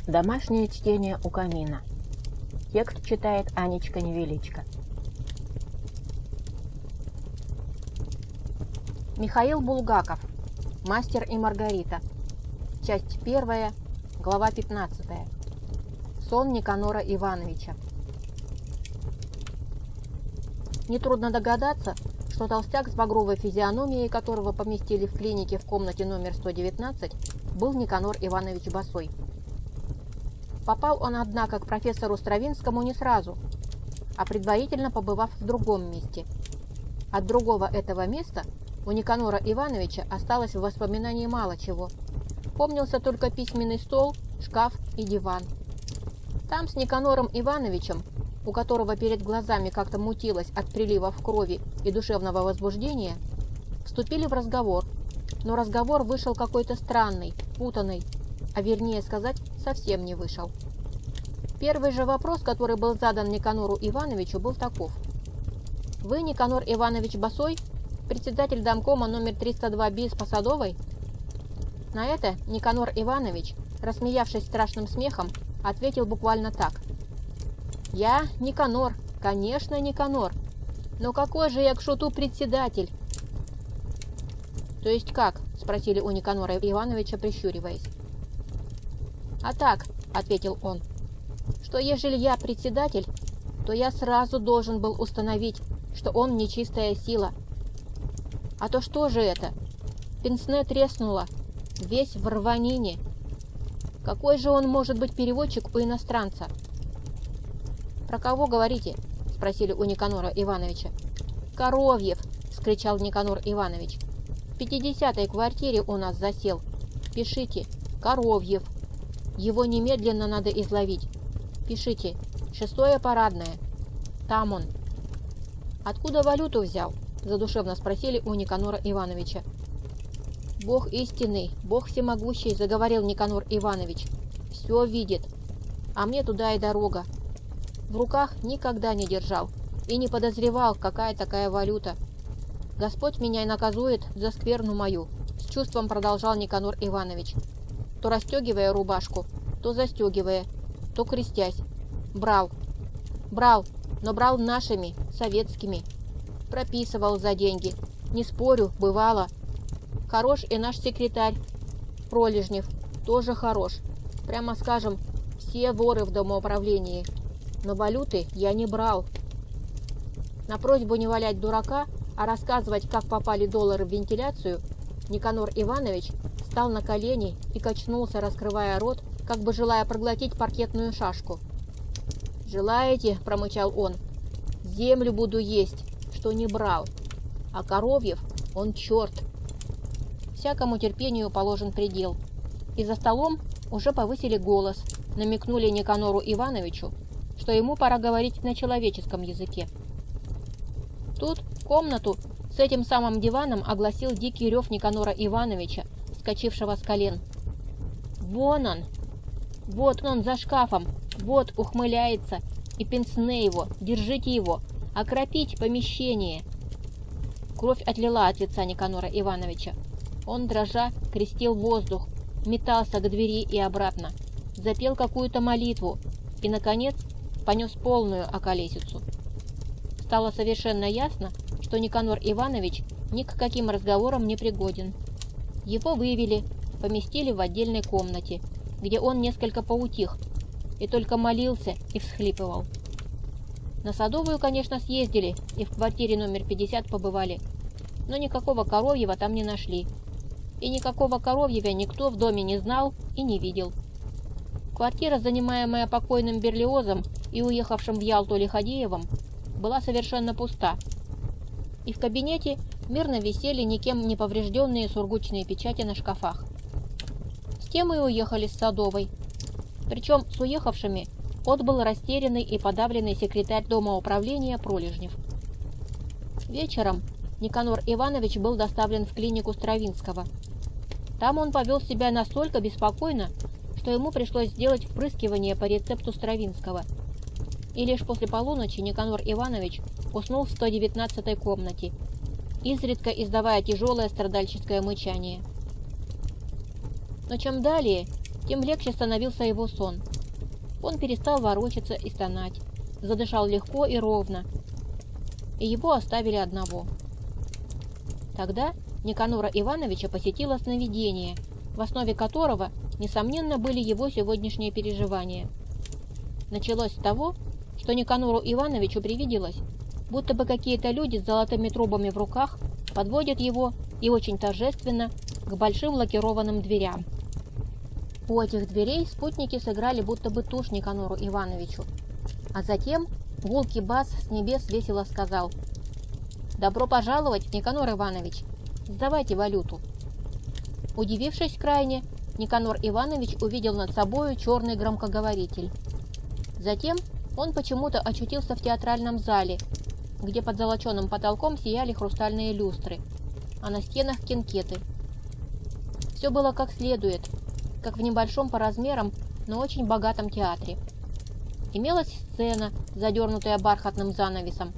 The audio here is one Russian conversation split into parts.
Домашнее чтение у камина. Текст читает Анечка Невеличко. Михаил Булгаков. Мастер и Маргарита. Часть 1, глава 15. Сон Никанора Ивановича. Нетрудно догадаться, что толстяк с багровой физиономией, которого поместили в клинике в комнате номер 119, был Никанор Иванович Босой. Попал он, однако, к профессору Стравинскому не сразу, а предварительно побывав в другом месте. От другого этого места у Никанора Ивановича осталось в воспоминании мало чего. Помнился только письменный стол, шкаф и диван. Там с Никанором Ивановичем, у которого перед глазами как-то мутилось от приливов крови и душевного возбуждения, вступили в разговор, но разговор вышел какой-то странный, путанный, а вернее сказать, совсем не вышел. Первый же вопрос, который был задан Никанору Ивановичу, был таков: «Вы, Никанор Иванович Босой, председатель домкома номер 302 БИС по Садовой?» На это Никанор Иванович, рассмеявшись страшным смехом, ответил буквально так: «Я Никанор, конечно, Никанор, но какой же я к шуту председатель?» «То есть как?» – спросили у Никанора Ивановича, прищуриваясь. «А так», – ответил он, – «что ежели я председатель, то я сразу должен был установить, что он нечистая сила. А то что же это? Пенсне треснуло, весь в рванине. Какой же он может быть переводчик у иностранца?» «Про кого говорите?» – спросили у Никанора Ивановича. «Коровьев!» – скричал Никанор Иванович. «В 50-й квартире у нас засел. Пишите: Коровьев. Его немедленно надо изловить. Пишите: 6-е парадное. Там он». «Откуда валюту взял?» – задушевно спросили у Никанора Ивановича. «Бог истинный, Бог всемогущий», – заговорил Никанор Иванович. «Все видит. А мне туда и дорога. В руках никогда не держал и не подозревал, какая такая валюта. Господь меня и наказует за скверну мою», – с чувством продолжал Никанор Иванович, то расстегивая рубашку, то застегивая, то крестясь. «Брал, но брал нашими, советскими. Прописывал за деньги. Не спорю, бывало. Хорош и наш секретарь Пролежнев, тоже хорош. Прямо скажем, все воры в домоуправлении. Но валюты я не брал». На просьбу не валять дурака, а рассказывать, как попали доллары в вентиляцию, Никанор Иванович встал на колени и качнулся, раскрывая рот, как бы желая проглотить паркетную шашку. «Желаете, — промычал он, — землю буду есть, что не брал. А Коровьев, он черт». Всякому терпению положен предел. И за столом уже повысили голос, намекнули Никанору Ивановичу, что ему пора говорить на человеческом языке. Тут комнату с этим самым диваном огласил дикий рев Никанора Ивановича, вскочившего с колен. «Вон он! Вот он за шкафом! Вот ухмыляется! И пенсне его! Держите его! Окропить помещение!» Кровь отлила от лица Никанора Ивановича. Он, дрожа, крестил воздух, метался к двери и обратно, запел какую-то молитву и, наконец, понес полную околесицу. Стало совершенно ясно, что Никанор Иванович ни к каким разговорам не пригоден. Его вывели, поместили в отдельной комнате, где он несколько поутих и только молился и всхлипывал. На Садовую, конечно, съездили и в квартире номер 50 побывали, но никакого Коровьева там не нашли. И никакого Коровьева никто в доме не знал и не видел. Квартира, занимаемая покойным Берлиозом и уехавшим в Ялту Лиходеевым, была совершенно пуста. И в кабинете мирно висели никем не поврежденные сургучные печати на шкафах. С тем и уехали с Садовой. Причем с уехавшими отбыл растерянный и подавленный секретарь дома управления Пролежнев. Вечером Никанор Иванович был доставлен в клинику Стравинского. Там он повел себя настолько беспокойно, что ему пришлось сделать впрыскивание по рецепту Стравинского. И лишь после полуночи Никанор Иванович уснул в 119-й комнате, изредка издавая тяжелое страдальческое мычание. Но чем далее, тем легче становился его сон. Он перестал ворочаться и стонать, задышал легко и ровно, и его оставили одного. Тогда Никанора Ивановича посетило сновидение, в основе которого, несомненно, были его сегодняшние переживания. Началось с того, что Никанору Ивановичу привиделось, будто бы какие-то люди с золотыми трубами в руках подводят его, и очень торжественно, к большим лакированным дверям. У этих дверей спутники сыграли будто бы тушь Никанору Ивановичу, а затем гулкий бас с небес весело сказал: «Добро пожаловать, Никанор Иванович! Сдавайте валюту!» Удивившись крайне, Никанор Иванович увидел над собою черный громкоговоритель. Затем он почему-то очутился в театральном зале, где под золоченым потолком сияли хрустальные люстры, а на стенах кинкеты. Все было как следует, как в небольшом по размерам, но очень богатом театре. Имелась сцена, задернутая бархатным занавесом,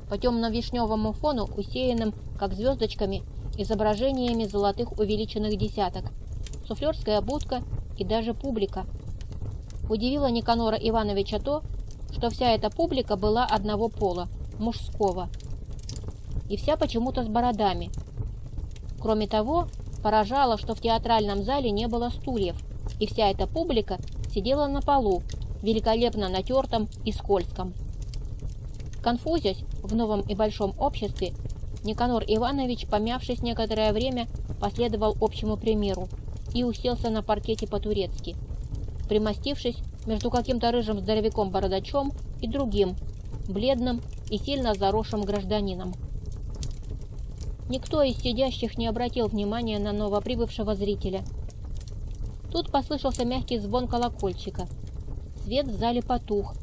по темно-вишневому фону, усеянным, как звездочками, изображениями золотых увеличенных десяток, суфлерская будка и даже публика. Удивило Никанора Ивановича то, что вся эта публика была одного пола, мужского, и вся почему-то с бородами. Кроме того, поражало, что в театральном зале не было стульев, и вся эта публика сидела на полу, великолепно натертом и скользком. Конфузясь в новом и большом обществе, Никанор Иванович, помявшись некоторое время, последовал общему примеру и уселся на паркете по-турецки, примостившись между каким-то рыжим здоровяком-бородачом и другим, бледным и сильно заросшим гражданином. Никто из сидящих не обратил внимания на новоприбывшего зрителя. Тут послышался мягкий звон колокольчика. Свет в зале потух.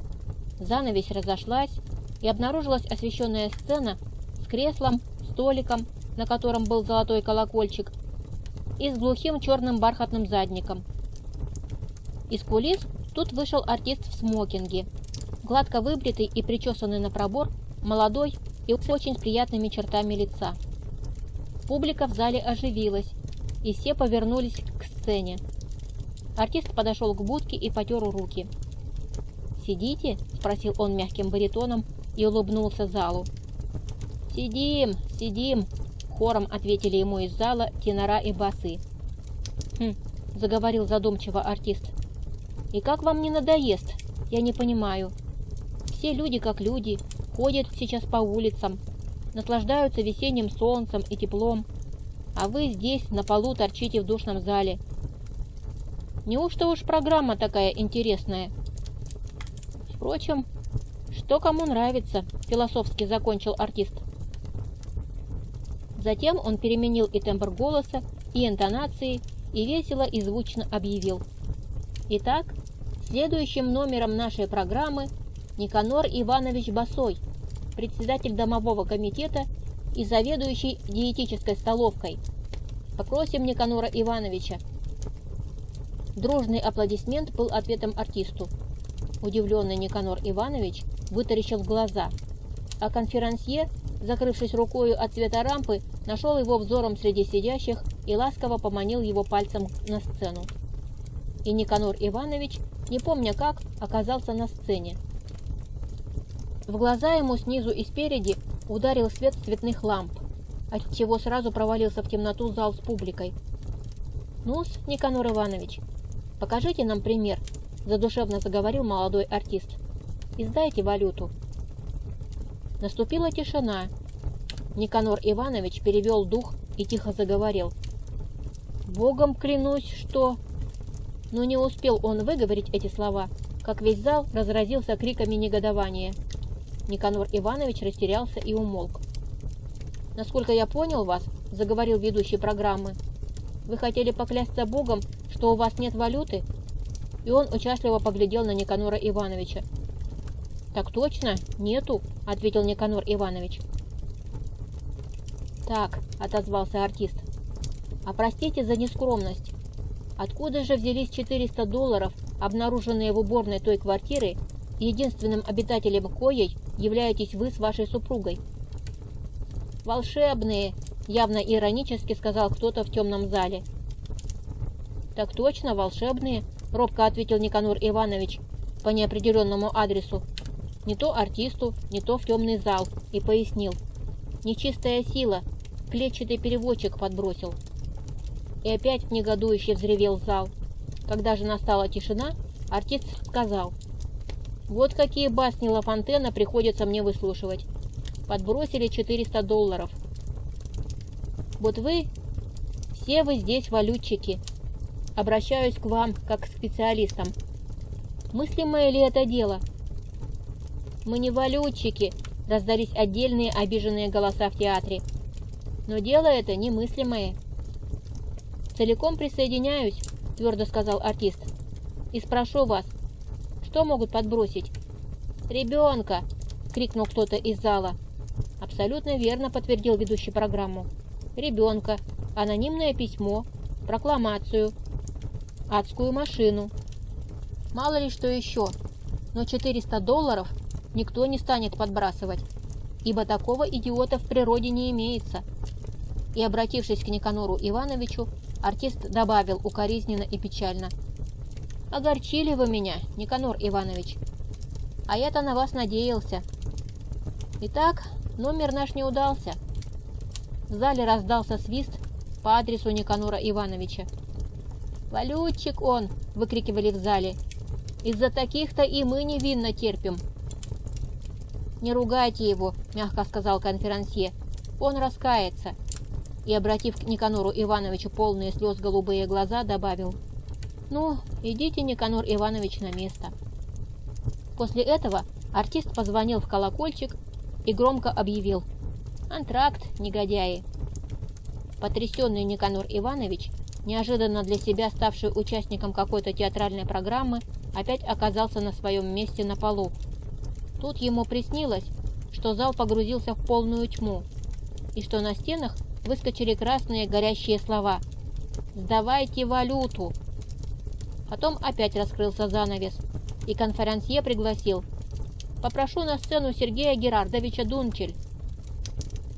Занавесь разошлась, и обнаружилась освещенная сцена с креслом, столиком, на котором был золотой колокольчик, и с глухим черным бархатным задником. Из кулис тут вышел артист в смокинге, гладко выбритый и причесанный на пробор, молодой и очень с приятными чертами лица. Публика в зале оживилась, и все повернулись к сцене. Артист подошел к будке и потер руки. «Сидите?» – спросил он мягким баритоном и улыбнулся залу. «Сидим, сидим!» – хором ответили ему из зала тенора и басы. «Хм!» – заговорил задумчиво артист. «И как вам не надоест? Я не понимаю. Все люди как люди, ходят сейчас по улицам, наслаждаются весенним солнцем и теплом, а вы здесь на полу торчите в душном зале. Неужто уж программа такая интересная? Впрочем, что кому нравится», – философски закончил артист. Затем он переменил и тембр голоса, и интонации, и весело и звучно объявил: «Итак, следующим номером нашей программы Никанор Иванович Босой, председатель домового комитета и заведующий диетической столовкой. Попросим Никанора Ивановича». Дружный аплодисмент был ответом артисту. Удивленный Никанор Иванович вытаращил глаза, а конферансье, закрывшись рукою от света рампы, нашел его взором среди сидящих и ласково поманил его пальцем на сцену. И Никанор Иванович, не помня как, оказался на сцене. В глаза ему снизу и спереди ударил свет цветных ламп, отчего сразу провалился в темноту зал с публикой. «Ну-с, Никанор Иванович, покажите нам пример», – задушевно заговорил молодой артист. «Издайте валюту». Наступила тишина. Никанор Иванович перевел дух и тихо заговорил. «Богом клянусь, что...» Но не успел он выговорить эти слова, как весь зал разразился криками негодования. Никанор Иванович растерялся и умолк. «Насколько я понял вас, — заговорил ведущий программы, — вы хотели поклясться Богом, что у вас нет валюты?» И он участливо поглядел на Никанора Ивановича. «Так точно, нету», — ответил Никанор Иванович. «Так», — отозвался артист, — «а простите за нескромность. Откуда же взялись $400, обнаруженные в уборной той квартиры, единственным обитателем коей являетесь вы с вашей супругой?» «Волшебные», — явно иронически сказал кто-то в темном зале. Так точно, волшебные, робко ответил Никанор Иванович по неопределенному адресу. Не то артисту, не то в темный зал, и пояснил. Нечистая сила, клетчатый переводчик подбросил. И опять негодующе взревел зал. Когда же настала тишина, артист сказал: «Вот какие басни Ла Фонтена приходится мне выслушивать. Подбросили $400. Вот вы, все вы здесь валютчики. Обращаюсь к вам, как к специалистам. Мыслимое ли это дело?» «Мы не валютчики», — раздались отдельные обиженные голоса в театре. «Но дело это немыслимое». «Целиком присоединяюсь», — твердо сказал артист. «И спрошу вас, что могут подбросить?» «Ребенка!» — крикнул кто-то из зала. «Абсолютно верно», — подтвердил ведущий программу. «Ребенка, анонимное письмо, прокламацию, адскую машину. Мало ли что еще, но $400 никто не станет подбрасывать, ибо такого идиота в природе не имеется». И, обратившись к Никанору Ивановичу, артист добавил укоризненно и печально: «Огорчили вы меня, Никанор Иванович, а я-то на вас надеялся. Итак, номер наш не удался». В зале раздался свист по адресу Никанора Ивановича. «Валютчик он!» — выкрикивали в зале. «Из-за таких-то и мы невинно терпим». «Не ругайте его», — мягко сказал конферансье. «Он раскается». И, обратив к Никанору Ивановичу полные слез голубые глаза, добавил: «Ну, идите, Никанор Иванович, на место». После этого артист позвонил в колокольчик и громко объявил: «Антракт, негодяи!» Потрясенный Никанор Иванович, неожиданно для себя ставший участником какой-то театральной программы, опять оказался на своем месте на полу. Тут ему приснилось, что зал погрузился в полную тьму, и что на стенах выскочили красные горящие слова: «Сдавайте валюту!». Потом опять раскрылся занавес, и конферансье пригласил: «Попрошу на сцену Сергея Герардовича Дунчель».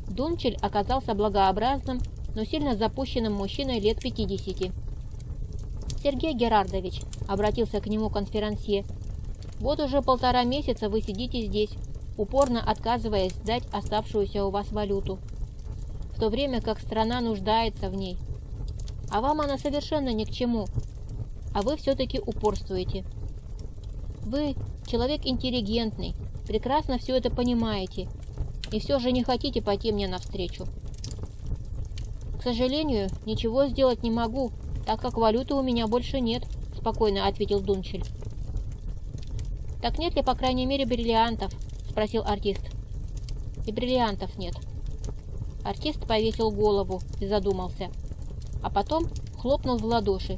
Дунчель оказался благообразным, но сильно запущенным мужчиной лет 50. «Сергей Герардович», — обратился к нему конферансье, — «вот уже 1,5 месяца вы сидите здесь, упорно отказываясь сдать оставшуюся у вас валюту, в то время как страна нуждается в ней. А вам она совершенно ни к чему, а вы все-таки упорствуете. Вы человек интеллигентный, прекрасно все это понимаете, и все же не хотите пойти мне навстречу». «К сожалению, ничего сделать не могу, так как валюты у меня больше нет», — спокойно ответил Дунчель. «Так нет ли, по крайней мере, бриллиантов?» — спросил артист. «И бриллиантов нет». Артист повесил голову и задумался, а потом хлопнул в ладоши.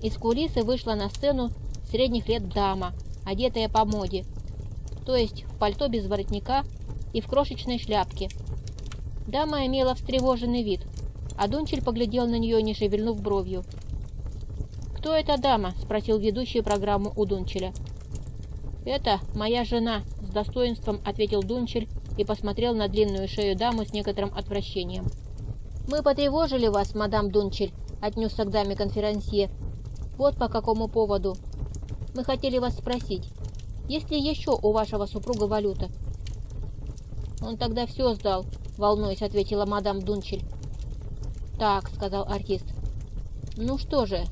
Из кулисы вышла на сцену средних лет дама, одетая по моде, то есть в пальто без воротника и в крошечной шляпке. Дама имела встревоженный вид, а Дунчель поглядел на нее, не шевельнув бровью. «Кто эта дама?» — спросил ведущий программу у Дунчеля. «Это моя жена», — с достоинством ответил Дунчель и посмотрел на длинную шею дамы с некоторым отвращением. «Мы потревожили вас, мадам Дунчель», — отнесся к даме конферансье. «Вот по какому поводу. Мы хотели вас спросить, есть ли еще у вашего супруга валюта?» «Он тогда все сдал», — волнуясь, ответила мадам Дунчель. «Так», — сказал артист. «Ну что же,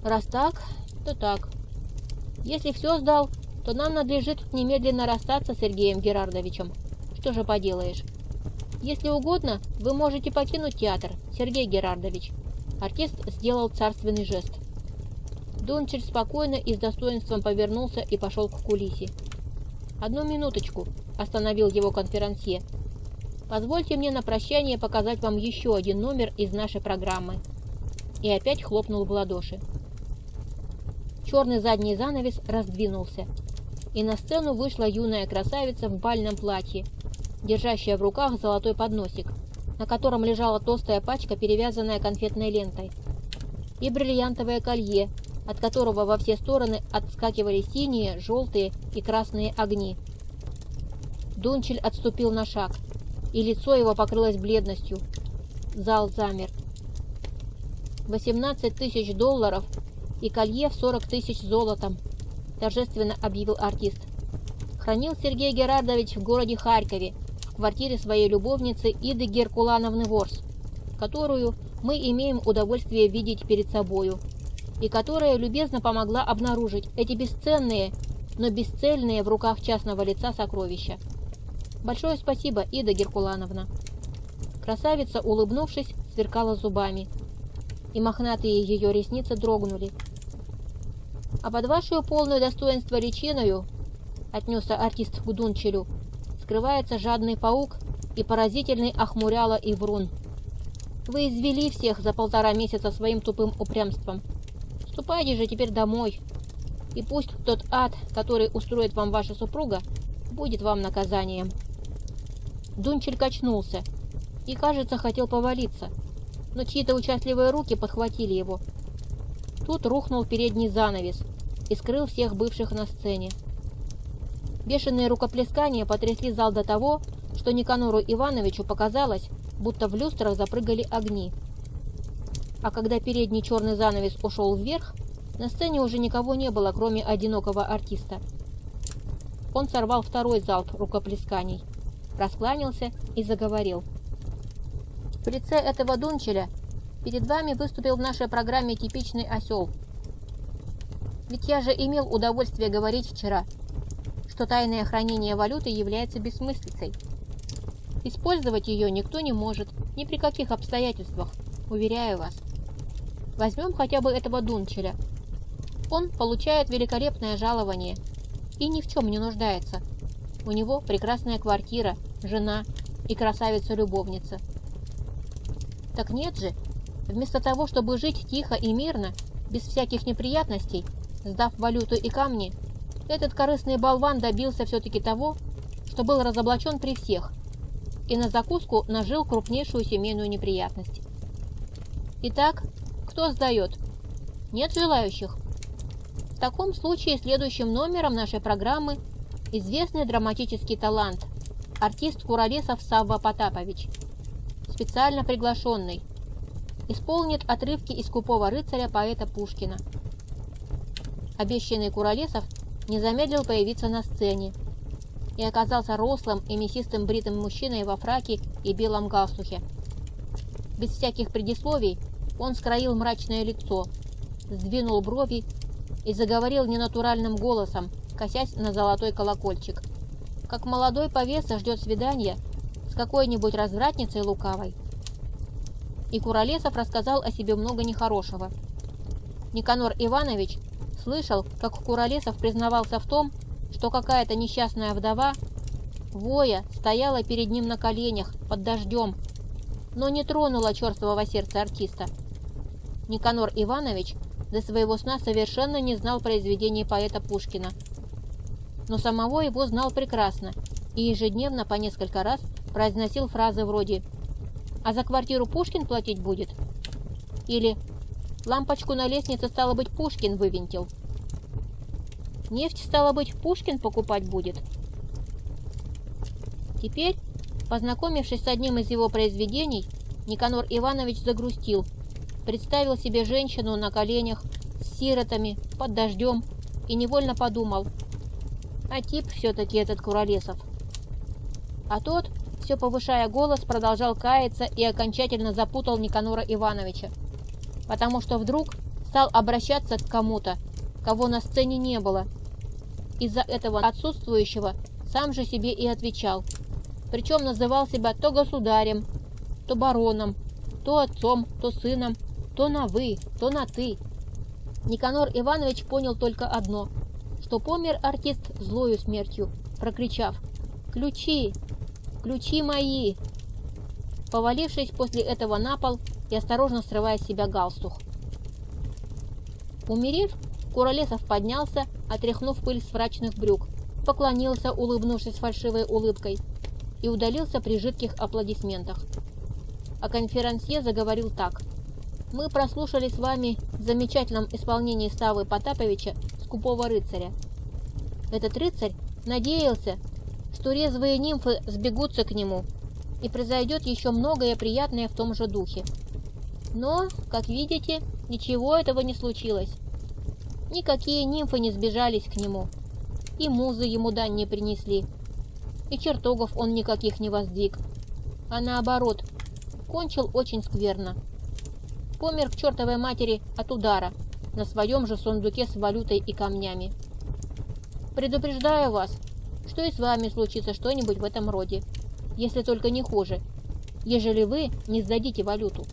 раз так, то так. Если все сдал, то нам надлежит немедленно расстаться с Сергеем Герардовичем. Что же поделаешь? Если угодно, вы можете покинуть театр, Сергей Герардович». Артист сделал царственный жест. Дунчель спокойно и с достоинством повернулся и пошел к кулисе. «Одну минуточку», — остановил его конферансье. «Позвольте мне на прощание показать вам еще один номер из нашей программы». И опять хлопнул в ладоши. Черный задний занавес раздвинулся, и на сцену вышла юная красавица в бальном платье, держащая в руках золотой подносик, на котором лежала толстая пачка, перевязанная конфетной лентой, и бриллиантовое колье, от которого во все стороны отскакивали синие, желтые и красные огни. Дунчель отступил на шаг, и лицо его покрылось бледностью. Зал замер. 18 тысяч долларов и колье в 40 тысяч золотом», – торжественно объявил артист. «Хранил Сергей Герардович в городе Харькове, в квартире своей любовницы Иды Геркулановны Ворс, которую мы имеем удовольствие видеть перед собою, и которая любезно помогла обнаружить эти бесценные, но бесцельные в руках частного лица сокровища. Большое спасибо, Ида Геркулановна». Красавица, улыбнувшись, сверкала зубами, и мохнатые ее ресницы дрогнули. «А под вашу полную достоинство личиною, — отнесся артист к Дунчелю, — скрывается жадный паук и поразительный охмуряла и врун. Вы извели всех за 1,5 месяца своим тупым упрямством. Ступайте же теперь домой, и пусть тот ад, который устроит вам ваша супруга, будет вам наказанием». Дунчель качнулся и, кажется, хотел повалиться, но чьи-то участливые руки подхватили его. Тут рухнул передний занавес и скрыл всех бывших на сцене. Бешеные рукоплескания потрясли зал до того, что Никанору Ивановичу показалось, будто в люстрах запрыгали огни. А когда передний черный занавес ушел вверх, на сцене уже никого не было, кроме одинокого артиста. Он сорвал второй залп рукоплесканий, раскланялся и заговорил. «В лице этого Дунчеля перед вами выступил в нашей программе типичный осел. Ведь я же имел удовольствие говорить вчера, что тайное хранение валюты является бессмыслицей. Использовать ее никто не может, ни при каких обстоятельствах, уверяю вас. Возьмем хотя бы этого Дунчеля. Он получает великолепное жалование и ни в чем не нуждается. У него прекрасная квартира, жена и красавица-любовница. Так нет же, вместо того, чтобы жить тихо и мирно, без всяких неприятностей, сдав валюту и камни, этот корыстный болван добился все-таки того, что был разоблачен при всех, и на закуску нажил крупнейшую семейную неприятность. Итак, кто сдает? Нет желающих? В таком случае следующим номером нашей программы известный драматический талант, артист Куролесов Савва Потапович, специально приглашенный, исполнит отрывки из «Скупого рыцаря» поэта Пушкина. Обещанный Куролесов не замедлил появиться на сцене и оказался рослым и мясистым бритым мужчиной во фраке и белом галстухе. Без всяких предисловий он скроил мрачное лицо, сдвинул брови и заговорил ненатуральным голосом, косясь на золотой колокольчик, как молодой повеса ждет свидания с какой-нибудь развратницей лукавой. И Куролесов рассказал о себе много нехорошего. Никанор Иванович слышал, как Куролесов признавался в том, что какая-то несчастная вдова, воя, стояла перед ним на коленях под дождем, но не тронула черствого сердца артиста. Никанор Иванович до своего сна совершенно не знал произведений поэта Пушкина, но самого его знал прекрасно и ежедневно по несколько раз произносил фразы вроде «А за квартиру Пушкин платить будет?» или «Лампочку на лестнице, стало быть, Пушкин вывинтил». «Нефть, стало быть, Пушкин покупать будет». Теперь, познакомившись с одним из его произведений, Никанор Иванович загрустил, представил себе женщину на коленях, с сиротами, под дождем, и невольно подумал: а тип все-таки этот Куролесов. А тот, все повышая голос, продолжал каяться и окончательно запутал Никанора Ивановича, потому что вдруг стал обращаться к кому-то, кого на сцене не было. Из-за этого отсутствующего сам же себе и отвечал, причем называл себя то государем, то бароном, то отцом, то сыном, то на «вы», то на «ты». Никанор Иванович понял только одно, что помер артист злою смертью, прокричав: «Ключи! Ключи мои!», повалившись после этого на пол и осторожно срывая с себя галстух. Умерев, Куролесов поднялся, отряхнув пыль с фрачных брюк, поклонился, улыбнувшись фальшивой улыбкой, и удалился при жидких аплодисментах. А конферансье заговорил так: «Мы прослушали с вами в замечательном исполнении Саввы Потаповича «Скупого рыцаря». Этот рыцарь надеялся, что резвые нимфы сбегутся к нему, и произойдет еще многое приятное в том же духе. Но, как видите, ничего этого не случилось. Никакие нимфы не сбежались к нему, и музы ему дань не принесли, и чертогов он никаких не воздвиг, а наоборот, кончил очень скверно. Помер к чертовой матери от удара на своем же сундуке с валютой и камнями. Предупреждаю вас, что и с вами случится что-нибудь в этом роде, если только не хуже, ежели вы не сдадите валюту.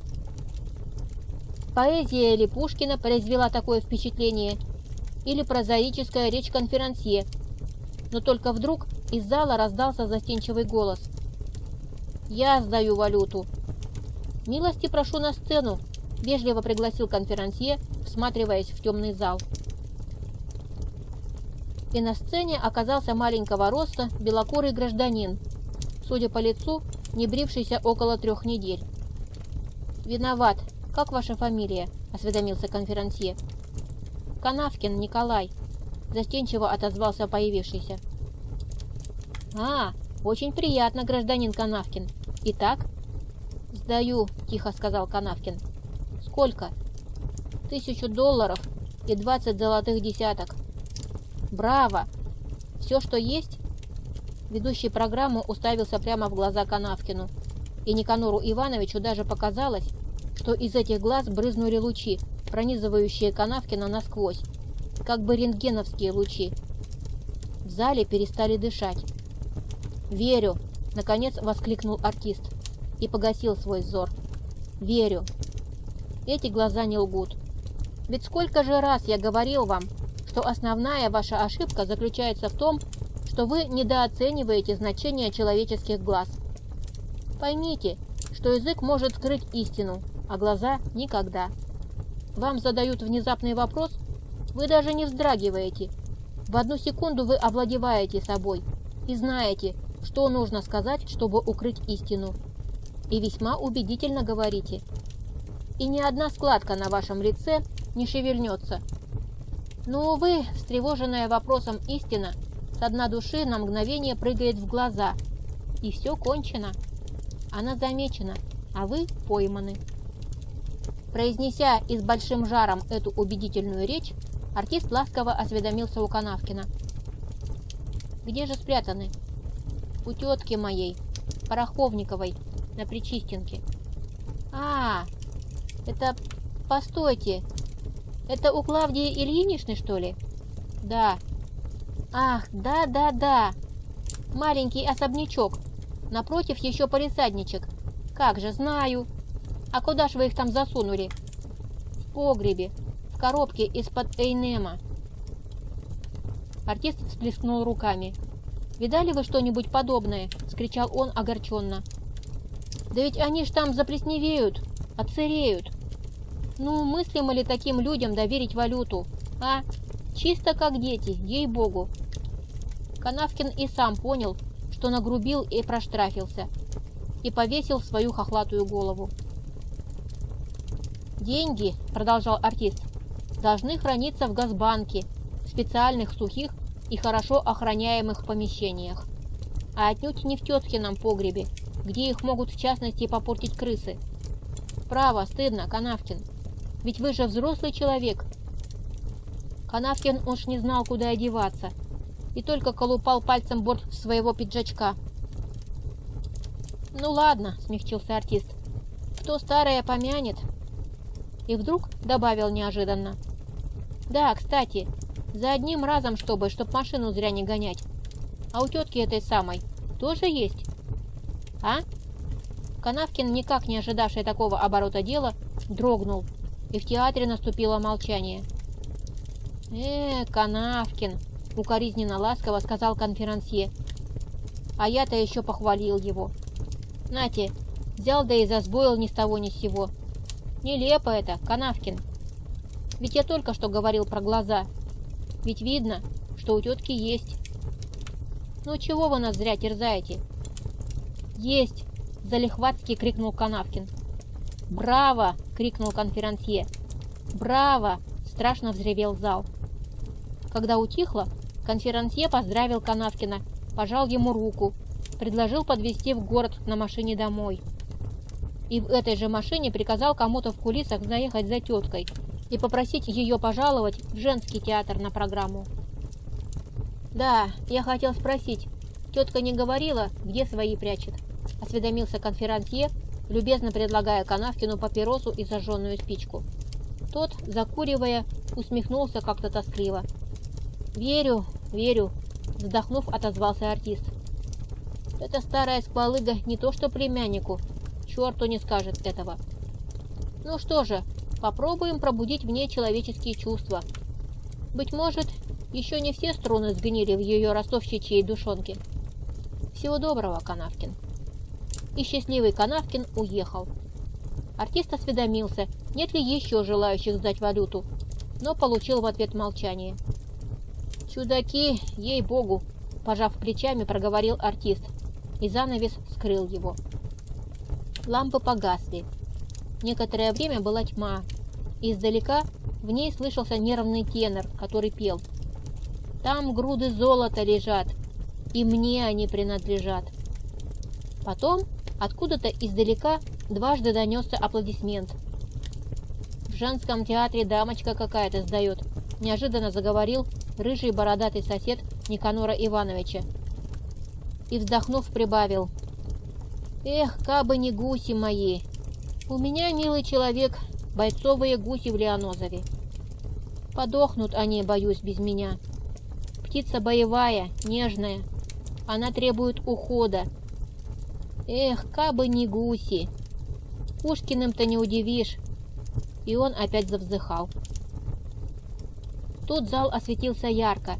Поэзия ли Пушкина произвела такое впечатление, или прозаическая речь конферансье, но только вдруг из зала раздался застенчивый голос. «Я сдаю валюту». «Милости прошу на сцену», — вежливо пригласил конферансье, всматриваясь в темный зал. И на сцене оказался маленького роста белокурый гражданин, судя по лицу, не брившийся около 3 недель. «Виноват. Как ваша фамилия?» — осведомился конферансье. «Канавкин Николай», — застенчиво отозвался появившийся. «А, очень приятно, гражданин Канавкин. Итак?» «Сдаю», — тихо сказал Канавкин. «Сколько?» $1000 и 20 золотых десяток». «Браво! Все, что есть?» Ведущий программу уставился прямо в глаза Канавкину, и Никанору Ивановичу даже показалось, что из этих глаз брызнули лучи, пронизывающие Канавкина насквозь, как бы рентгеновские лучи. В зале перестали дышать. «Верю!» — наконец воскликнул артист и погасил свой взор. «Верю! Эти глаза не лгут. Ведь сколько же раз я говорил вам, что основная ваша ошибка заключается в том, что вы недооцениваете значение человеческих глаз. Поймите, что язык может скрыть истину, а глаза – никогда. Вам задают внезапный вопрос, вы даже не вздрагиваете. В одну секунду вы овладеваете собой и знаете, что нужно сказать, чтобы укрыть истину. И весьма убедительно говорите. И ни одна складка на вашем лице не шевельнется. Но, увы, встревоженная вопросом истина со дна души на мгновение прыгает в глаза. И все кончено. Она замечена, а вы пойманы. Произнеся и с большим жаром эту убедительную речь, артист ласково осведомился у Канавкина. «Где же спрятаны?» «У тетки моей, Пороховниковой, на Причистенке». «А, это... Постойте, это у Клавдии Ильиничны, что ли?» «Да». «Ах, да. Маленький особнячок. Напротив еще палисадничек. Как же, знаю. А куда ж вы их там засунули?» «В погребе, в коробке из-под Эйнема». Артист всплеснул руками. «Видали вы что-нибудь подобное?» — вскричал он огорченно. «Да ведь они ж там заплесневеют, отсыреют. Ну, мыслимо ли таким людям доверить валюту, а? Чисто как дети, ей-богу». Канавкин и сам понял, что нагрубил и проштрафился, и повесил свою хохлатую голову. «Деньги, — продолжал артист, — должны храниться в Госбанке, в специальных сухих и хорошо охраняемых помещениях, а отнюдь не в теткином погребе, где их могут в частности попортить крысы. Право, стыдно, Канавкин, ведь вы же взрослый человек». Канавкин уж не знал, куда одеваться, и только колупал пальцем борт своего пиджачка. «Ну ладно, — смягчился артист, — кто старое помянет». И вдруг добавил неожиданно: «Да, кстати, за одним разом, чтоб машину зря не гонять. А у тетки этой самой тоже есть? А?» Канавкин, никак не ожидавший такого оборота дела, дрогнул, и в театре наступило молчание. Канавкин, — укоризненно ласково сказал конферансье. А я-то еще похвалил его. Нате, взял да и засбоил ни с того ни с сего. Нелепо это, Канавкин. Ведь я только что говорил про глаза. Ведь видно, что у тетки есть. Ну чего вы нас зря терзаете?» «Есть!» — залихватски крикнул Канавкин. «Браво!» — крикнул конферансье. «Браво!» — страшно взревел зал. Когда утихло, конферансье поздравил Канавкина, пожал ему руку, предложил подвезти в город на машине домой. и в этой же машине приказал кому-то в кулисах заехать за теткой и попросить ее пожаловать в женский театр на программу. «Да, я хотел спросить, тетка не говорила, где свои прячет?» – осведомился конферансье, любезно предлагая Канавкину папиросу и зажженную спичку. Тот, закуривая, усмехнулся как-то тоскливо. «Верю, верю», – вздохнув, отозвался артист. «Эта старая сквалыга не то что племяннику, черту не скажет этого. Ну что же, попробуем пробудить в ней человеческие чувства. Быть может, еще не все струны сгнили в ее ростовщичьей душонке. Всего доброго, Канавкин». И счастливый Канавкин уехал. Артист осведомился, нет ли еще желающих сдать валюту, но получил в ответ молчание. «Чудаки, ей-богу!» – пожав плечами, проговорил артист, и занавес скрыл его. Лампы погасли. Некоторое время была тьма, и издалека в ней слышался нервный тенор, который пел: «Там груды золота лежат, и мне они принадлежат». Потом откуда-то издалека дважды донесся аплодисмент. «В женском театре дамочка какая-то сдает», – неожиданно заговорил рыжий бородатый сосед Никанора Ивановича. И, вздохнув, прибавил: «Эх, кабы не гуси мои! У меня, милый человек, бойцовые гуси в Лианозове. Подохнут они, боюсь, без меня. Птица боевая, нежная, она требует ухода. Эх, кабы не гуси! Пушкиным-то не удивишь». И он опять завздыхал. Тут зал осветился ярко,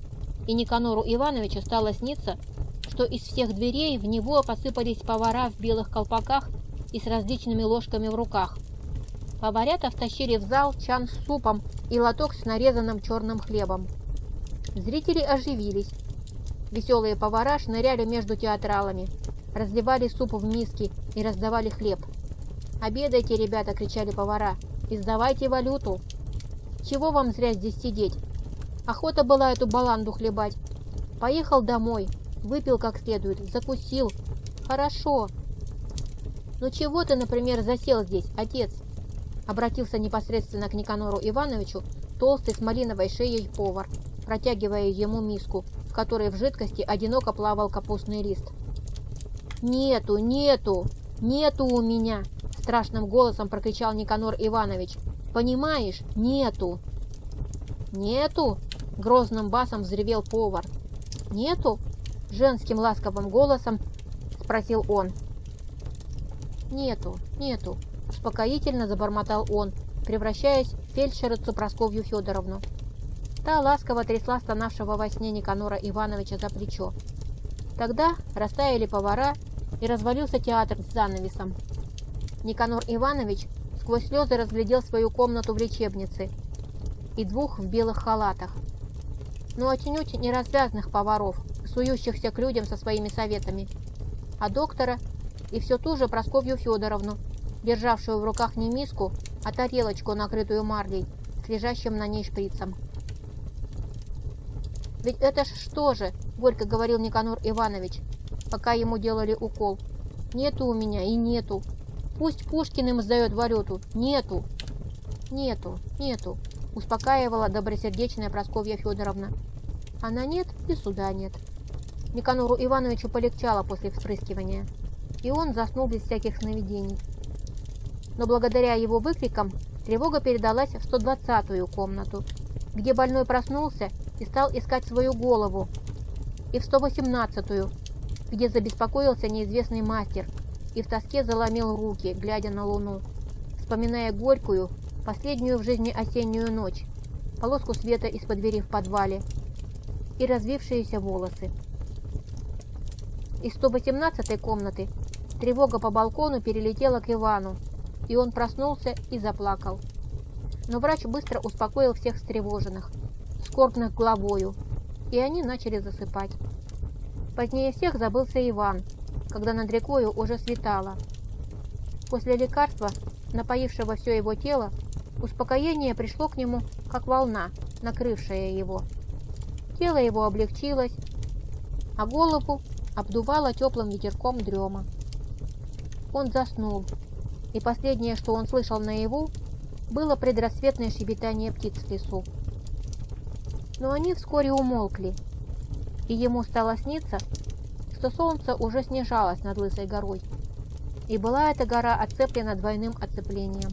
и Никанору Ивановичу стало сниться, что из всех дверей в него посыпались повара в белых колпаках и с различными ложками в руках. Поварята втащили в зал чан с супом и лоток с нарезанным черным хлебом. Зрители оживились. Веселые повара шныряли между театралами, разливали суп в миски и раздавали хлеб. «Обедайте, ребята!» — кричали повара. «И сдавайте валюту! Чего вам зря здесь сидеть? Охота была эту баланду хлебать. Поехал домой, выпил как следует, закусил. Хорошо. Ну чего ты, например, засел здесь, отец?» Обратился непосредственно к Никанору Ивановичу толстый с малиновой шеей повар, протягивая ему миску, в которой в жидкости одиноко плавал капустный лист. «Нету, нету, нету у меня!» — страшным голосом прокричал Никанор Иванович. «Понимаешь, нету!» «Нету?» — грозным басом взревел повар. «Нету?» — женским ласковым голосом спросил он. «Нету, нету!» — успокоительно забормотал он, превращаясь в фельдшерицу Прасковью Федоровну. Та ласково трясла стонавшего во сне Никанора Ивановича за плечо. Тогда растаяли повара, и развалился театр с занавесом. Никанор Иванович сквозь слезы разглядел свою комнату в лечебнице и двух в белых халатах, но отнюдь не развязных поваров, сующихся к людям со своими советами, а доктора и все ту же Прасковью Федоровну, державшую в руках не миску, а тарелочку, накрытую марлей, с лежащим на ней шприцем. «Ведь это ж что же?» — горько говорил Никанор Иванович, пока ему делали укол. «Нету у меня и нету. Пусть Пушкин им сдает валюту. Нету!» «Нету, нету!» — успокаивала добросердечная Прасковья Федоровна. «Она нет, и суда нет». Никанору Ивановичу полегчало после вспрыскивания, и он заснул без всяких сновидений. Но благодаря его выкрикам тревога передалась в 120-ю комнату, где больной проснулся и стал искать свою голову, и в 118-ю, где забеспокоился неизвестный мастер и в тоске заломил руки, глядя на луну, вспоминая горькую, последнюю в жизни осеннюю ночь, полоску света из-под двери в подвале и развившиеся волосы. Из 118-й комнаты тревога по балкону перелетела к Ивану, и он проснулся и заплакал. Но врач быстро успокоил всех встревоженных, скорбных главою, и они начали засыпать. Позднее всех забылся Иван, когда над рекою уже светало. После лекарства, напоившего все его тело, успокоение пришло к нему, как волна, накрывшая его. Тело его облегчилось, а голову обдувало теплым ветерком дрема. Он заснул, и последнее, что он слышал наяву, было предрассветное щебетание птиц в лесу. Но они вскоре умолкли, и ему стало сниться, что солнце уже снижалось над Лысой горой, и была эта гора оцеплена двойным оцеплением.